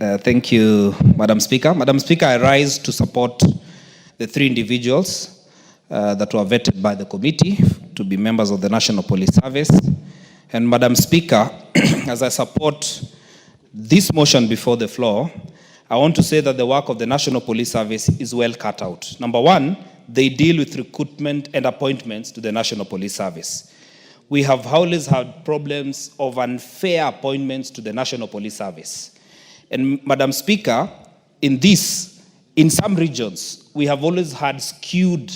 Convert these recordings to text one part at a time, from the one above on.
Thank you, Madam Speaker. Madam Speaker, I rise to support the three individuals that were vetted by the committee to be members of the National Police Service. And Madam Speaker, as I support this motion before the floor, I want to say that the work of the National Police Service is well cut out. Number one, they deal with recruitment and appointments to the National Police Service. We have always had problems of unfair appointments to the National Police Service. And Madam Speaker, in some regions, we have always had skewed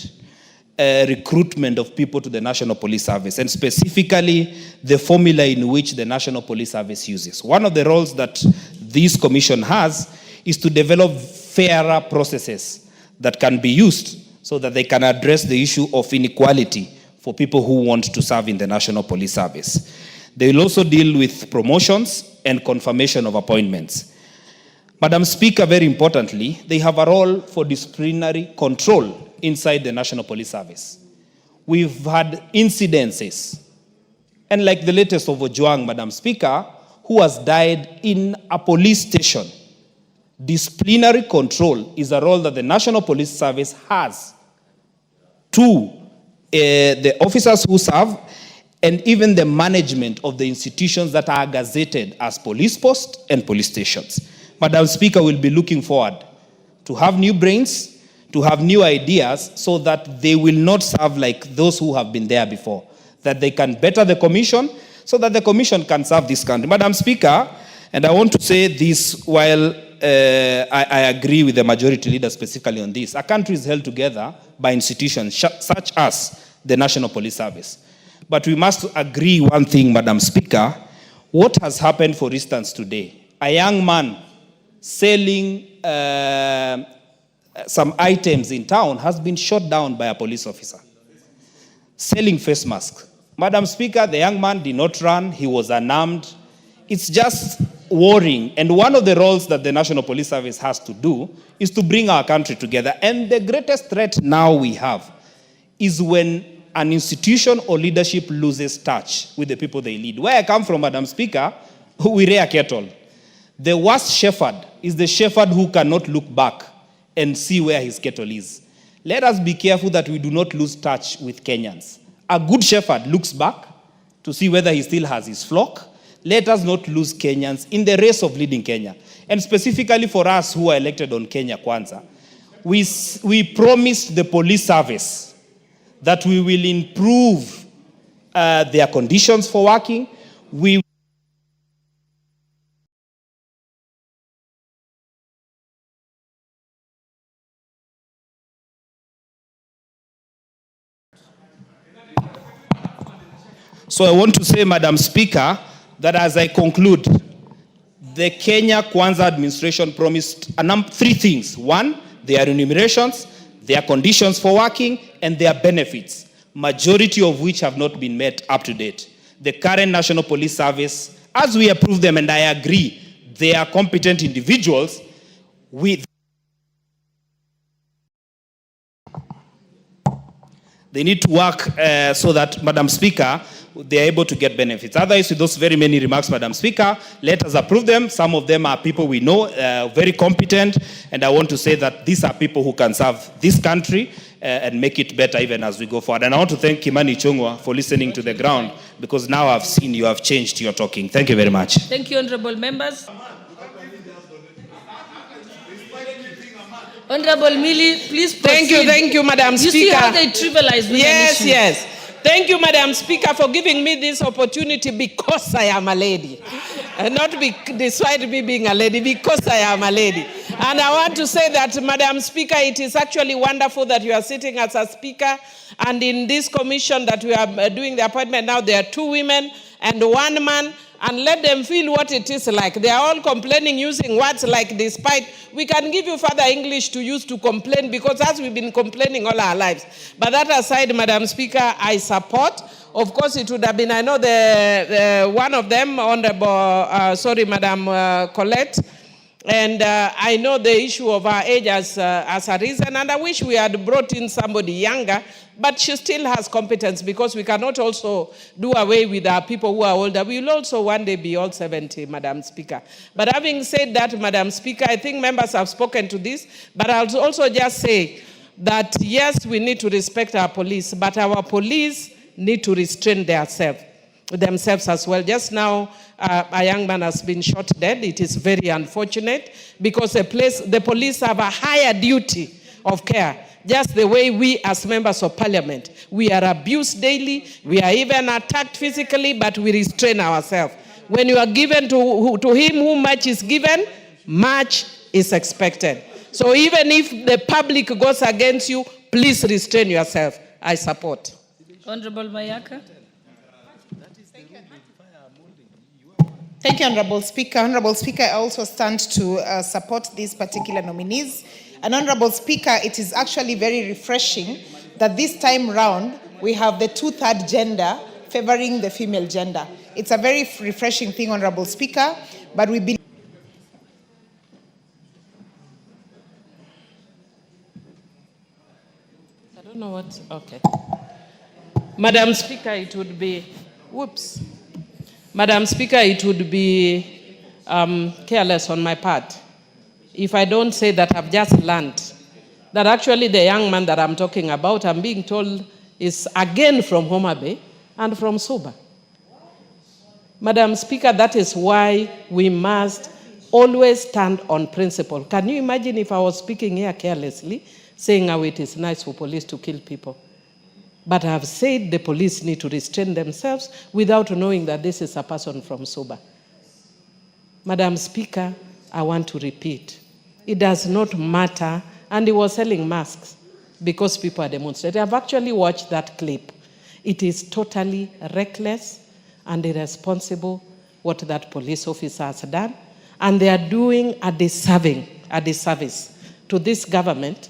recruitment of people to the National Police Service, and specifically the formula in which the National Police Service uses. One of the roles that this commission has is to develop fairer processes that can be used so that they can address the issue of inequality for people who want to serve in the National Police Service. They will also deal with promotions and confirmation of appointments. Madam Speaker, very importantly, they have a role for disciplinary control inside the National Police Service. We've had incidences, and like the latest of Ojwang, Madam Speaker, who has died in a police station. Disciplinary control is a role that the National Police Service has to the officers who serve, and even the management of the institutions that are gazetted as police posts and police stations. Madam Speaker, will be looking forward to have new brains, to have new ideas, so that they will not serve like those who have been there before, that they can better the commission, so that the commission can serve this country. Madam Speaker, and I want to say this while I agree with the majority leader specifically on this, a country is held together by institutions such as the National Police Service. But we must agree one thing, Madam Speaker. What has happened, for instance, today? A young man selling some items in town has been shot down by a police officer. Selling face masks. Madam Speaker, the young man did not run. He was unarmed. It's just worrying. And one of the roles that the National Police Service has to do is to bring our country together. And the greatest threat now we have is when an institution or leadership loses touch with the people they lead. Where I come from, Madam Speaker, we rear cattle. The worst shepherd is the shepherd who cannot look back and see where his cattle is. Let us be careful that we do not lose touch with Kenyans. A good shepherd looks back to see whether he still has his flock. Let us not lose Kenyans in the race of leading Kenya. And specifically for us who are elected on Kenya Kwanza, we promised the police service that we will improve their conditions for working. So I want to say, Madam Speaker, that as I conclude, the Kenya Kwanza administration promised three things. One, their remunerations, their conditions for working, and their benefits, majority of which have not been met up to date. The current National Police Service, as we approve them, and I agree, they are competent individuals, they need to work so that, Madam Speaker, they are able to get benefits. Otherwise, with those very many remarks, Madam Speaker, let us approve them. Some of them are people we know, very competent, and I want to say that these are people who can serve this country and make it better even as we go forward. And I want to thank Kimani Ichung'wah for listening to the ground, because now I've seen you have changed your talking. Thank you very much. Thank you, honorable members. Honorable Millie, please proceed. Thank you, Madam Speaker. You see how they trivialize women issues? Yes. Thank you, Madam Speaker, for giving me this opportunity because I am a lady. Not despite me being a lady, because I am a lady. And I want to say that, Madam Speaker, it is actually wonderful that you are sitting as a speaker. And in this commission that we are doing the appointment now, there are 2 women and 1 man. And let them feel what it is like. They are all complaining using words like despite. We can give you further English to use to complain, because as we've been complaining all our lives. But that aside, Madam Speaker, I support. Of course, it would have been, I know the one of them, Honorable, Madam Colette, And I know the issue of her age as a reason, and I wish we had brought in somebody younger, but she still has competence, because we cannot also do away with our people who are older. We will also one day be all 70, Madam Speaker. But having said that, Madam Speaker, I think members have spoken to this, but I'll also just say that yes, we need to respect our police, but our police need to restrain themselves as well. Just now, a young man has been shot dead. It is very unfortunate, because the police have a higher duty of care, just the way we as members of parliament, we are abused daily, we are even attacked physically, but we restrain ourselves. When you are given to him whom much is given, much is expected. So even if the public goes against you, please restrain yourself. I support. Honorable Mayaka. Thank you, Honorable Speaker. Honorable Speaker, I also stand to support these particular nominees. And Honorable Speaker, it is actually very refreshing that this time round we have the 2/3 gender favoring the female gender. It's a very refreshing thing, Honorable Speaker, but we believe. I don't know what, okay. Madam Speaker, it would be, Madam Speaker, it would be careless on my part if I don't say that I've just learned that actually the young man that I'm talking about, I'm being told, is again from Homa Bay and from Suba. Madam Speaker, that is why we must always stand on principle. Can you imagine if I was speaking here carelessly, saying how it is nice for police to kill people? But I've said the police need to restrain themselves without knowing that this is a person from Suba. Madam Speaker, I want to repeat, it does not matter, and he was selling masks because people are demonstrating. I've actually watched that clip. It is totally reckless and irresponsible what that police officer has done, and they are doing a disservice to this government,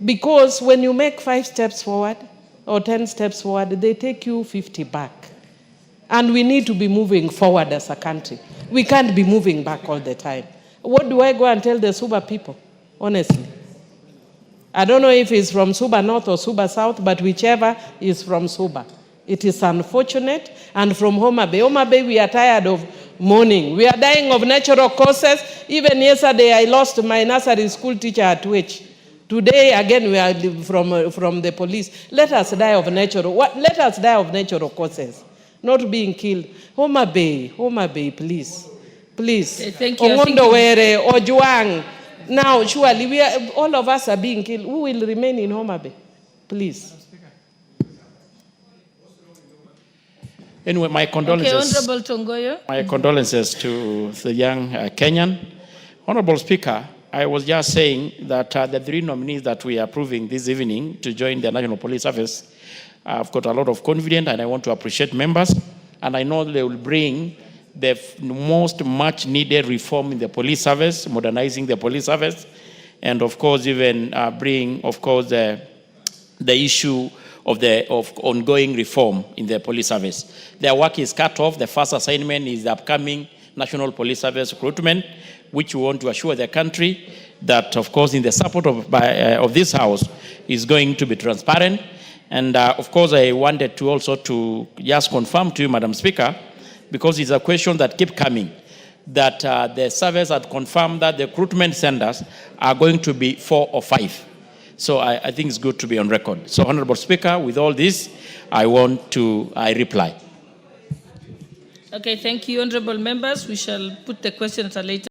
because when you make 5 steps forward or 10 steps forward, they take you 50 back. And we need to be moving forward as a country. We can't be moving back all the time. What do I go and tell the Suba people, honestly? I don't know if it's from Suba North or Suba South, but whichever is from Suba. It is unfortunate. And from Homa Bay. Homa Bay, we are tired of mourning. We are dying of natural causes. Even yesterday, I lost my nursery school teacher at Twitch. Today, again, we are from the police. Let us die of natural. Let us die of natural causes, not being killed. Homa Bay, please. Please. Okay, thank you. Ongondowere, Ojuang. Now, surely, all of us are being killed. Who will remain in Homa Bay? Please. Anyway, my condolences. Okay, Honorable Tongoyo. My condolences to the young Kenyan. Honorable Speaker, I was just saying that the 3 nominees that we are approving this evening to join the National Police Service, I've got a lot of confidence, and I want to appreciate members, and I know they will bring the most much needed reform in the police service, modernizing the police service, and of course even bring, of course, the issue of ongoing reform in the police service. Their work is cut off. The first assignment is the upcoming National Police Service recruitment, which we want to assure the country that, of course, in the support of this House, is going to be transparent. And of course, I wanted to also to just confirm to you, Madam Speaker, because it's a question that keeps coming, that the service had confirmed that the recruitment centers are going to be 4 or 5. So I think it's good to be on record. So, Honorable Speaker, with all this, I reply. Okay, thank you, honorable members. We shall put the question at a later